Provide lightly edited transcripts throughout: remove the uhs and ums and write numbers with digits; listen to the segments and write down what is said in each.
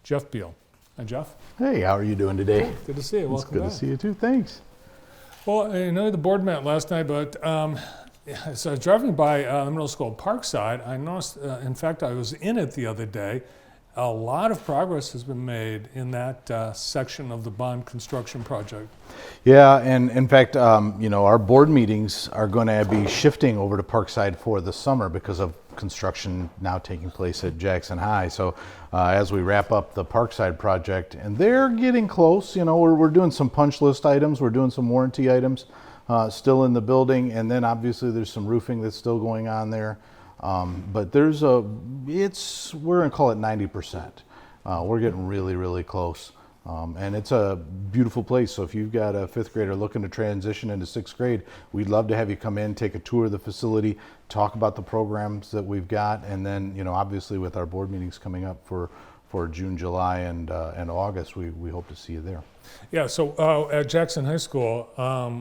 Jeff Beal. Hi, Jeff. Hey, how are you doing today? Good to see you. Welcome It's good back. to see you too. Thanks. Well, I know the board met last night, but so I was driving by the middle school at Parkside. I noticed, in fact, I was in it the other day. A lot of progress has been made in that section of the bond construction project. Yeah, and in fact, our board meetings are going to be shifting over to Parkside for the summer because of construction now taking place at Jackson High. So as we wrap up the Parkside project, and they're getting close, we're doing some punch list items, we're doing some warranty items still in the building, and then obviously there's some roofing that's still going on there. But we're going to call it 90%. We're getting really, really close. And it's a beautiful place. So if you've got a fifth grader looking to transition into sixth grade, we'd love to have you come in, take a tour of the facility, talk about the programs that we've got. And then, obviously with our board meetings coming up for June, July, and August, we hope to see you there. Yeah, so at Jackson High School,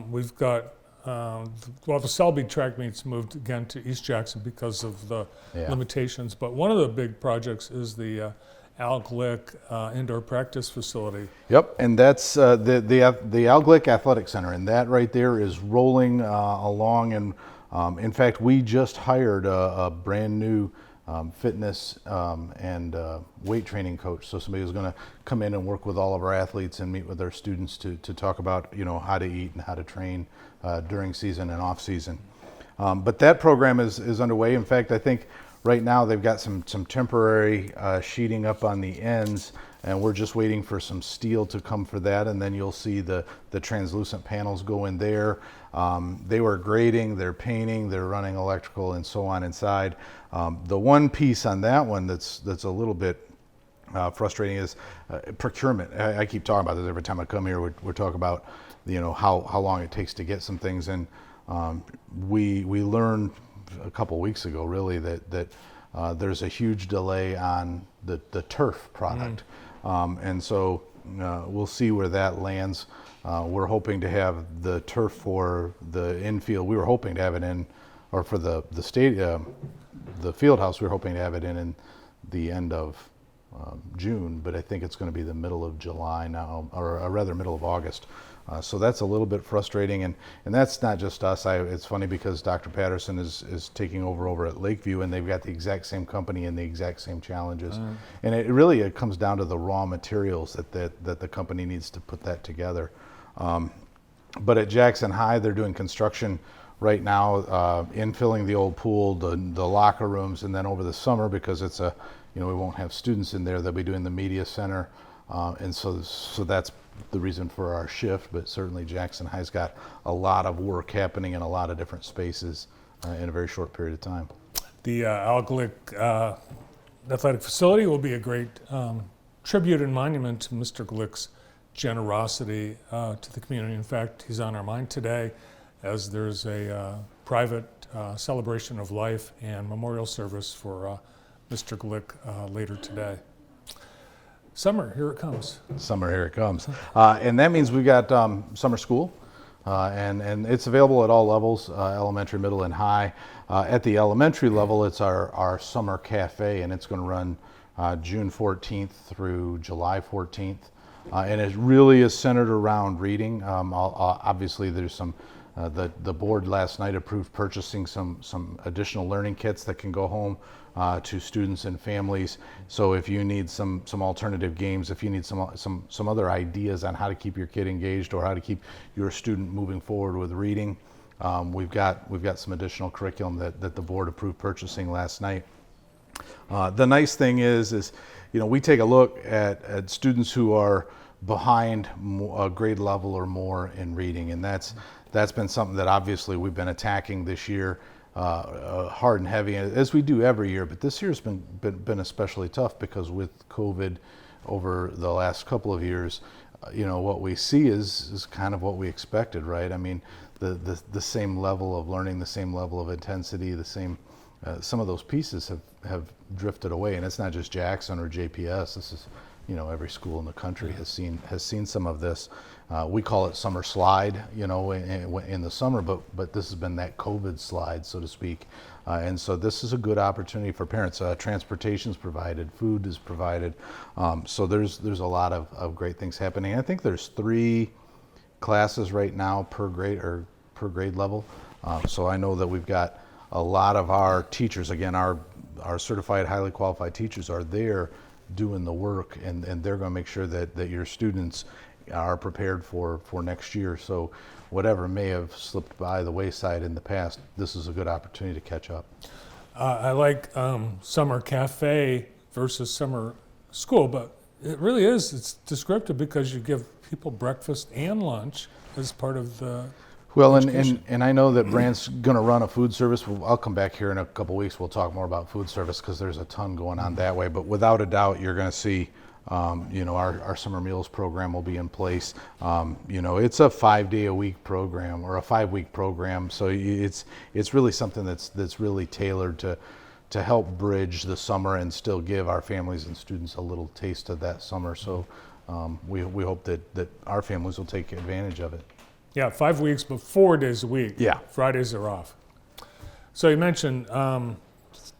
we've got, the Selby track meets moved again to East Jackson because of the limitations. But one of the big projects is the Al Glick indoor practice facility. Yep, and that's the Al Glick Athletic Center, and that right there is rolling along. And in fact, we just hired a brand new fitness and weight training coach. So somebody who's going to come in and work with all of our athletes and meet with our students to talk about how to eat and how to train during season and off season. But that program is underway. In fact, I think right now they've got some temporary sheeting up on the ends, and we're just waiting for some steel to come for that, and then you'll see the translucent panels go in there. They were grading, they're painting, they're running electrical and so on inside. The one piece on that one that's a little bit frustrating is procurement. I keep talking about this every time I come here. We're talking about how long it takes to get some things in. We learned a couple weeks ago, really, that there's a huge delay on the turf product. And so we'll see where that lands. We're hoping to have the turf for the infield. We were hoping to have it in, or for the stadium, the field house, we were hoping to have it in the end of June, but I think it's going to be the middle of July now, or rather middle of August. So that's a little bit frustrating, and that's not just us. It's funny because Dr. Patterson is taking over at Lakeview, and they've got the exact same company and the exact same challenges. And it comes down to the raw materials that the company needs to put that together. But at Jackson High, they're doing construction right now, infilling the old pool, the locker rooms, and then over the summer, because it's we won't have students in there, they'll be doing the media center. And so that's the reason for our shift, but certainly Jackson High's got a lot of work happening in a lot of different spaces in a very short period of time. The Al Glick athletic facility will be a great tribute and monument to Mr. Glick's generosity to the community. In fact, he's on our mind today as there's a private celebration of life and memorial service for Mr. Glick later today. Summer, here it comes. Summer, here it comes. And that means we've got summer school, and it's available at all levels, elementary, middle, and high. At the elementary level, it's our summer cafe, and it's going to run June 14th through July 14th. And it really is centered around reading. Obviously, there's some, the board last night approved purchasing some additional learning kits that can go home to students and families. So if you need some alternative games, if you need some other ideas on how to keep your kid engaged or how to keep your student moving forward with reading, we've got some additional curriculum that the board approved purchasing last night. The nice thing is we take a look at students who are behind a grade level or more in reading, and that's been something that obviously we've been attacking this year. Hard and heavy, as we do every year, but this year's been especially tough because with COVID over the last couple of years, what we see is kind of what we expected, right? I mean, the same level of learning, the same level of intensity, the same, some of those pieces have drifted away, and it's not just Jackson or JPS. every school in the country has seen some of this. We call it summer slide, in the summer, but this has been that COVID slide, so to speak. And so this is a good opportunity for parents. Transportation is provided, food is provided. So there's a lot of great things happening. I think there's 3 classes right now per grade level. So I know that we've got a lot of our teachers, again, our certified, highly qualified teachers are there doing the work, and they're going to make sure that your students are prepared for next year. So whatever may have slipped by the wayside in the past, this is a good opportunity to catch up. I like summer cafe versus summer school, but it really is, it's descriptive because you give people breakfast and lunch as part of the Well, education. and I know that Brandt's going to run a food service. I'll come back here in a couple weeks. We'll talk more about food service because there's a ton going on that way. But without a doubt, you're going to see, our summer meals program will be in place. It's a 5-day-a-week program or a 5-week program. So it's really something that's really tailored to help bridge the summer and still give our families and students a little taste of that summer. So we hope that our families will take advantage of it. Yeah, 5 weeks, but 4 days a week. Yeah. Fridays are off. So you mentioned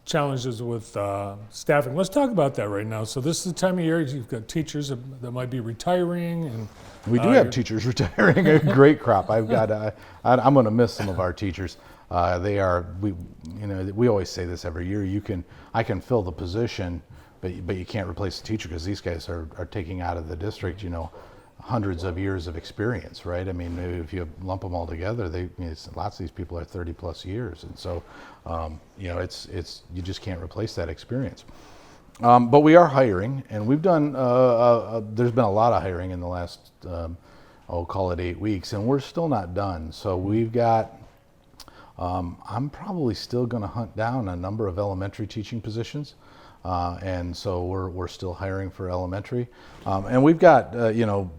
challenges with staffing. Let's talk about that right now. So this is the time of year you've got teachers that might be retiring, and we do have teachers retiring. A great crop. I'm going to miss some of our teachers. We always say this every year. I can fill the position, but you can't replace the teacher because these guys are taking out of the district, hundreds of years of experience, right? I mean, if you lump them all together, lots of these people are 30 plus years, and so it's you just can't replace that experience. But we are hiring, and we've done. There's been a lot of hiring in the last, I'll call it 8 weeks, and we're still not done. So we've got. I'm probably still going to hunt down a number of elementary teaching positions. And so we're still hiring for elementary, and we've got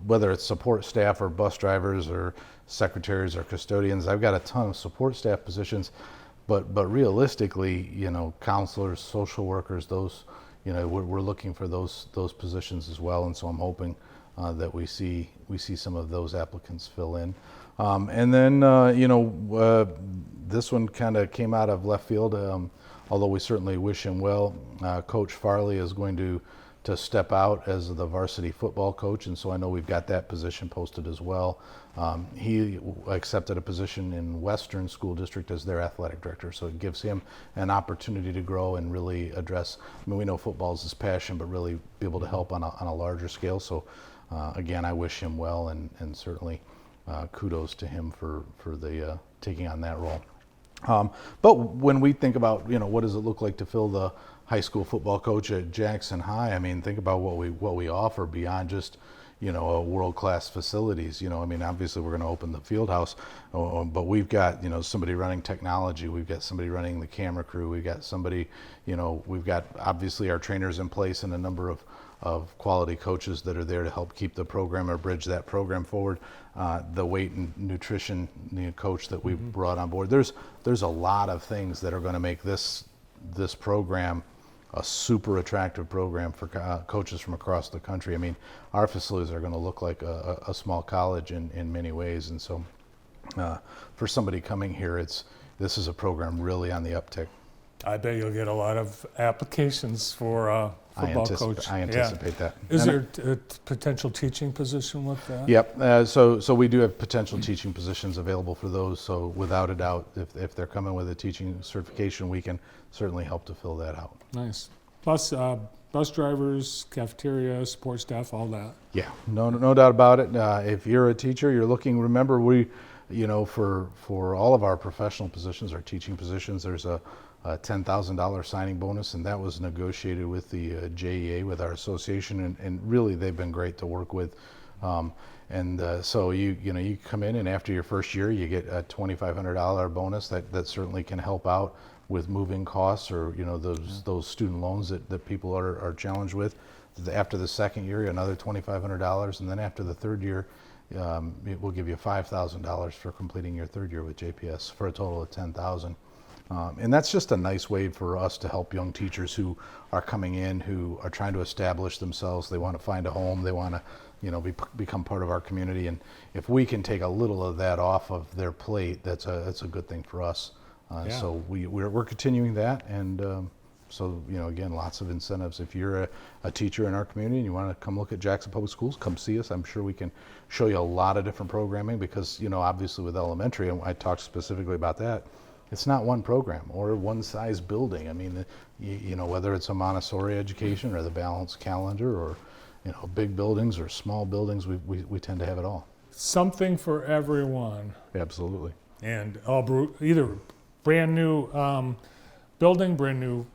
whether it's support staff or bus drivers or secretaries or custodians. I've got a ton of support staff positions, but realistically, counselors, social workers, those we're looking for those positions as well. And so I'm hoping that we see some of those applicants fill in, and then this one kind of came out of left field. Although we certainly wish him well, Coach Farley is going to step out as the varsity football coach, and so I know we've got that position posted as well. He accepted a position in Western School District as their athletic director, so it gives him an opportunity to grow and really address. We know football is his passion, but really be able to help on a larger scale. So again, I wish him well, and certainly kudos to him for the taking on that role. But when we think about, what does it look like to fill the high school football coach at Jackson High? I mean, think about what we offer beyond just, a world-class facilities. Obviously we're going to open the field house, but we've got, somebody running technology. We've got somebody running the camera crew. We've got somebody, we've got obviously our trainers in place and a number of quality coaches that are there to help keep the program or bridge that program forward. The weight and nutrition coach that we brought on board. There's a lot of things that are going to make this program a super attractive program for coaches from across the country. I mean, our facilities are going to look like a small college in many ways, and so for somebody coming here, this is a program really on the uptick. I bet you'll get a lot of applications for football coach. I anticipate that. Is there a potential teaching position with that? Yep. So we do have potential teaching positions available for those. So without a doubt, if they're coming with a teaching certification, we can certainly help to fill that out. Nice. Plus bus drivers, cafeteria, support staff, all that. Yeah. No doubt about it. If you're a teacher, you're looking. Remember, for all of our professional positions, our teaching positions, there's a $10,000 signing bonus, and that was negotiated with the JEA, with our association, and really they've been great to work with. So you come in, and after your first year, you get a $2,500 bonus that certainly can help out with moving costs or those student loans that people are challenged with. After the second year, another $2,500, and then after the third year, it will give you $5,000 for completing your third year with JPS for a total of $10,000. And that's just a nice way for us to help young teachers who are coming in, who are trying to establish themselves. They want to find a home. They want to, become part of our community. And if we can take a little of that off of their plate, that's a good thing for us. Yeah. So we're continuing that. And so, again, lots of incentives. If you're a teacher in our community and you want to come look at Jackson Public Schools, come see us. I'm sure we can show you a lot of different programming because, obviously with elementary, and I talked specifically about that, it's not one program or one size building. I mean, whether it's a Montessori education or the balanced calendar or, big buildings or small buildings, we tend to have it all. Something for everyone. Absolutely. And either brand new building, brand new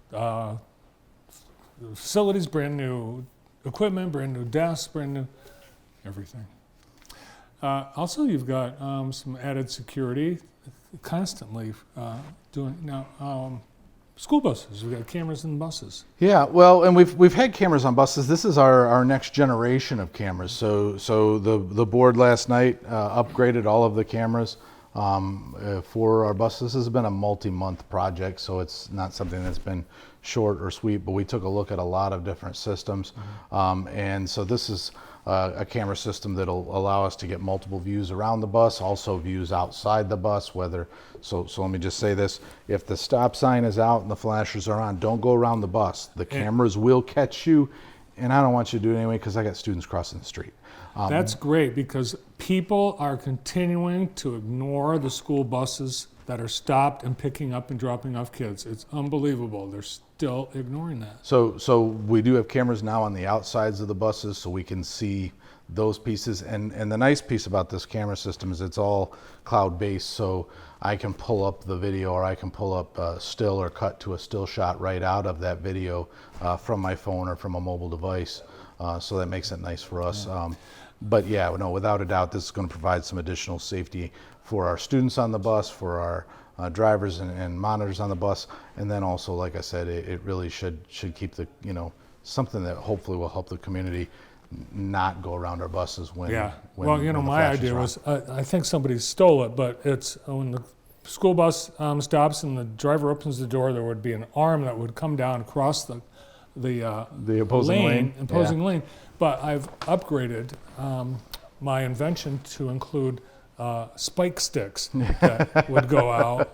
facilities, brand new equipment, brand new desks, brand new everything. Also, you've got some added security constantly doing now. School buses, we've got cameras in buses. Yeah, well, and we've had cameras on buses. This is our next generation of cameras. So the board last night upgraded all of the cameras for our buses. This has been a multi-month project, so it's not something that's been short or sweet, but we took a look at a lot of different systems. And so this is a camera system that'll allow us to get multiple views around the bus, also views outside the bus, so let me just say this, if the stop sign is out and the flashers are on, don't go around the bus. The cameras will catch you, and I don't want you to do it anyway because I got students crossing the street. That's great because people are continuing to ignore the school buses that are stopped and picking up and dropping off kids. It's unbelievable. They're still ignoring that. So we do have cameras now on the outsides of the buses so we can see those pieces. And the nice piece about this camera system is it's all cloud-based, so I can pull up the video or I can pull up a still or cut to a still shot right out of that video from my phone or from a mobile device. So that makes it nice for us. But yeah, no, without a doubt, this is going to provide some additional safety for our students on the bus, for our drivers and monitors on the bus, and then also, like I said, it really should keep the something that hopefully will help the community not go around our buses when. Yeah. When the My flashes idea are on. was I think somebody stole it, but it's when the school bus stops and the driver opens the door, there would be an arm that would come down across the opposing lane. But I've upgraded my invention to include spike sticks that would go out.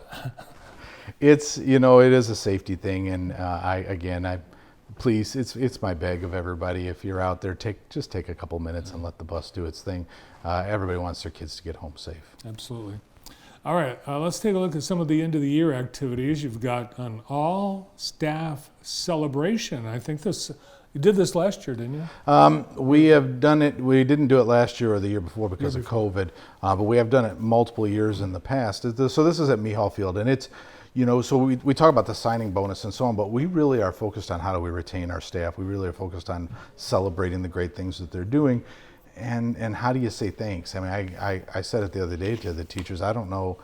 It's it is a safety thing, and please, it's my beg of everybody. If you're out there, just take a couple minutes and let the bus do its thing. Everybody wants their kids to get home safe. Absolutely. All right, let's take a look at some of the end of the year activities. You've got an all staff celebration. I think you did this last year, didn't you? We have done it. We didn't do it last year or the year before because of COVID, but we have done it multiple years in the past. So this is at Mehall Field, and it's, so we talk about the signing bonus and so on, but we really are focused on how do we retain our staff. We really are focused on celebrating the great things that they're doing, and how do you say thanks? I mean, I said it the other day to the teachers. I don't know,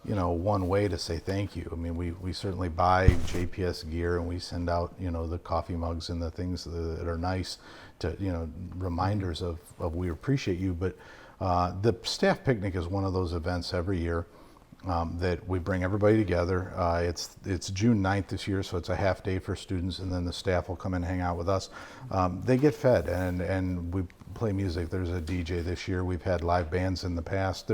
one way to say thank you. I mean, we certainly buy JPS gear and we send out, the coffee mugs and the things that are nice to, reminders of we appreciate you. But the staff picnic is one of those events every year that we bring everybody together. It's June 9th this year, so it's a half day for students, and then the staff will come and hang out with us. They get fed, and we play music. There's a DJ this year. We've had live bands in the past.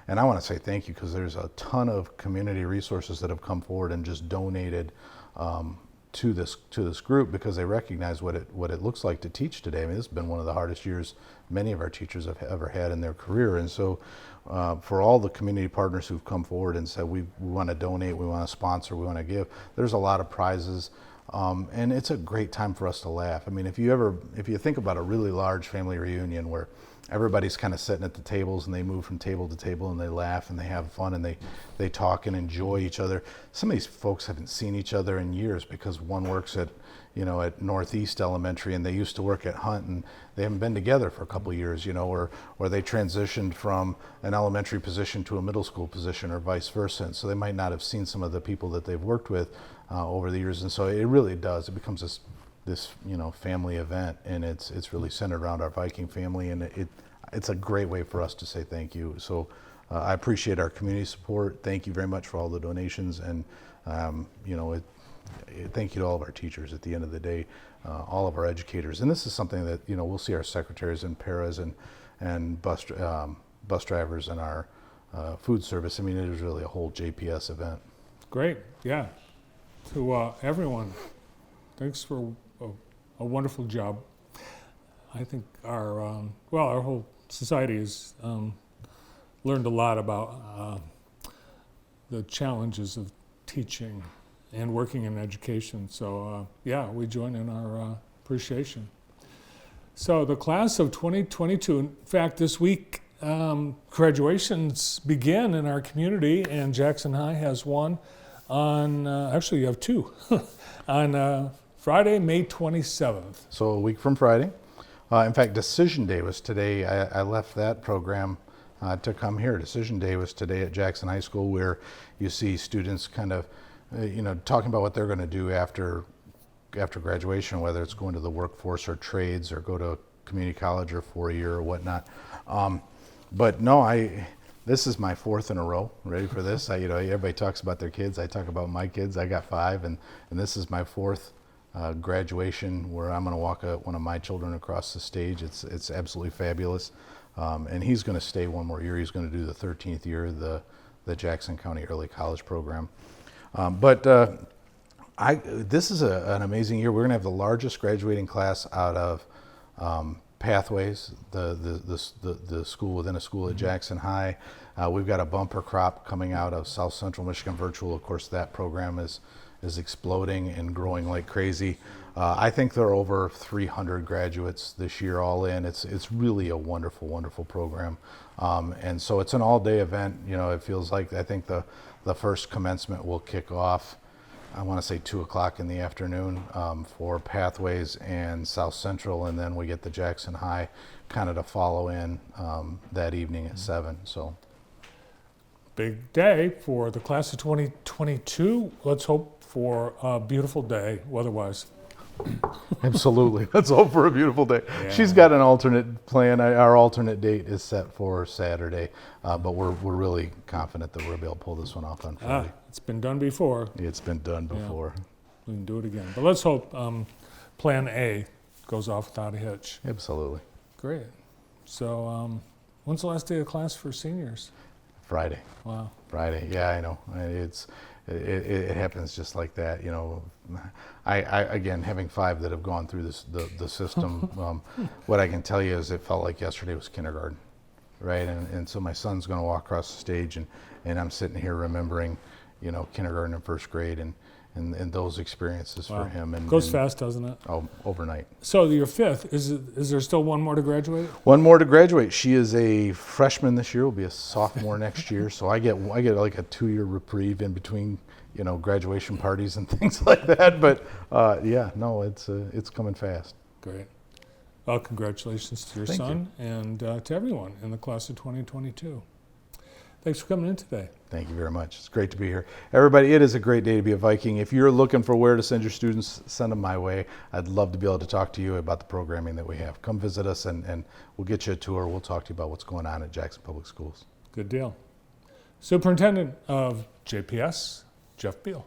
And I want to say thank you because there's a ton of community resources that have come forward and just donated to this group because they recognize what it looks like to teach today. I mean, this has been one of the hardest years many of our teachers have ever had in their career, and so for all the community partners who've come forward and said we want to donate, we want to sponsor, we want to give, there's a lot of prizes. And it's a great time for us to laugh. I mean, if you think about a really large family reunion where everybody's kind of sitting at the tables and they move from table to table and they laugh and they have fun and they talk and enjoy each other. Some of these folks haven't seen each other in years because one works at Northeast Elementary and they used to work at Hunt and they haven't been together for a couple of years, or they transitioned from an elementary position to a middle school position or vice versa. And so they might not have seen some of the people that they've worked with over the years. And so it really does. It becomes this family event, and it's really centered around our Viking family, and it's a great way for us to say thank you. So I appreciate our community support. Thank you very much for all the donations, and Thank you to all of our teachers at the end of the day, all of our educators. And this is something that, we'll see our secretaries and paras and bus drivers and our food service. I mean, it is really a whole JPS event. Great, yeah. To everyone, thanks for a wonderful job. I think our whole society has learned a lot about the challenges of teaching and working in education. So we join in our appreciation. So the class of 2022, in fact, this week graduations begin in our community, and Jackson High has one on, actually you have two, on Friday, May 27th. So a week from Friday. In fact, Decision Day was today. I left that program to come here. Decision Day was today at Jackson High School, where you see students kind of, talking about what they're going to do after graduation, whether it's going to the workforce or trades or go to community college or 4-year or whatnot. But no, this is my fourth in a row. Ready for this? Everybody talks about their kids. I talk about my kids. I got 5, and this is my fourth graduation where I'm going to walk one of my children across the stage. It's absolutely fabulous. And he's going to stay one more year. He's going to do the 13th year of the Jackson County Early College Program. This is an amazing year. We're going to have the largest graduating class out of Pathways, the school within a school at Jackson High. We've got a bumper crop coming out of South Central Michigan Virtual. Of course, that program is exploding and growing like crazy. I think there are over 300 graduates this year all in. It's really a wonderful, wonderful program. And so it's an all-day event. It feels like, I think the first commencement will kick off, I want to say 2 o'clock in the afternoon for Pathways and South Central, and then we get the Jackson High kind of to follow in that evening at 7. So Big day for the class of 2022. Let's hope for a beautiful day weather-wise. Absolutely. Let's hope for a beautiful day. Yeah. She's got an alternate plan. Our alternate date is set for Saturday, but we're really confident that we'll be able to pull this one off on Friday. It's been done before. It's been done before. Yeah. We can do it again. But let's hope Plan A goes off without a hitch. Absolutely. Great. So when's the last day of class for seniors? Friday. Wow. Friday. Yeah, I know. It happens just like that. I again, having 5 that have gone through the system, what I can tell you is it felt like yesterday was kindergarten, right? And so my son's going to walk across the stage, and I'm sitting here remembering, kindergarten and first grade and those experiences for him. And goes fast, doesn't it? Oh, overnight. So your 5th, is there still one more to graduate? One more to graduate. She is a freshman this year. Will be a sophomore next year. So I get like a 2-year reprieve in between, graduation parties and things like that. But it's coming fast. Great. Well, congratulations to your son and to everyone in the class of 2022. Thanks for coming in today. Thank you very much. It's great to be here. Everybody, it is a great day to be a Viking. If you're looking for where to send your students, send them my way. I'd love to be able to talk to you about the programming that we have. Come visit us and we'll get you a tour. We'll talk to you about what's going on at Jackson Public Schools. Good deal. Superintendent of JPS, Jeff Beal.